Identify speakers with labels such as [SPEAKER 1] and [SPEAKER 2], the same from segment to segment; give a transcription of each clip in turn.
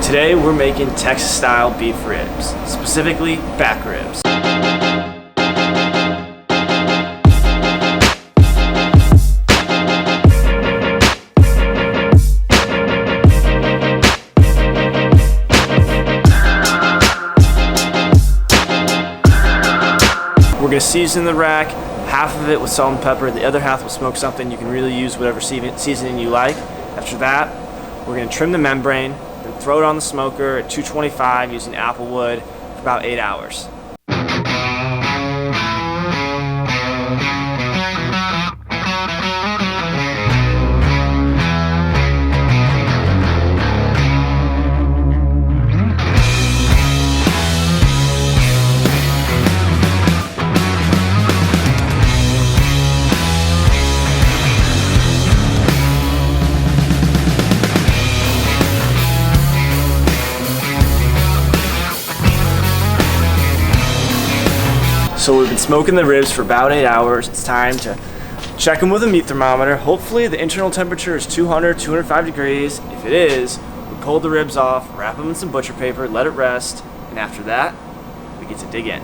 [SPEAKER 1] Today we're making Texas-style beef ribs, specifically back ribs. We're going to season the rack, half of it with salt and pepper, the other half with smoked something. You can really use whatever seasoning you like. After that, we're going to trim the membrane, then throw it on the smoker at 225 using applewood for about 8 hours. So we've been smoking the ribs for about 8 hours. It's time to check them with a meat thermometer. Hopefully the internal temperature is 200, 205 degrees. If it is, we pull the ribs off, wrap them in some butcher paper, let it rest, and after that, we get to dig in.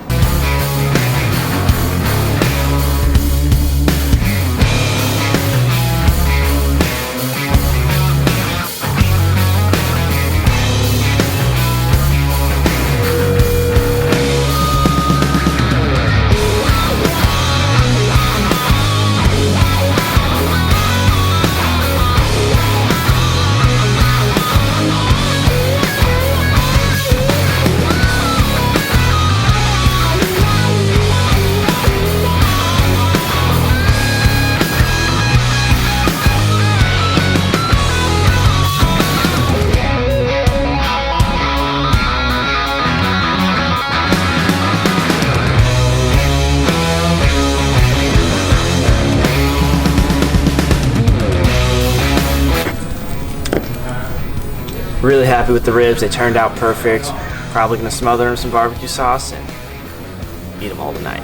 [SPEAKER 1] Really happy with the ribs. They turned out perfect. Probably gonna smother them in some barbecue sauce and eat them all tonight.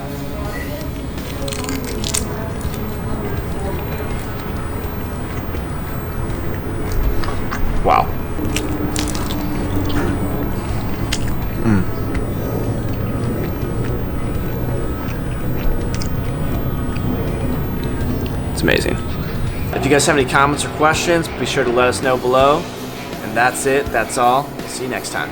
[SPEAKER 1] Wow. It's amazing. If you guys have any comments or questions, be sure to let us know below. And that's it, that's all. See you next time.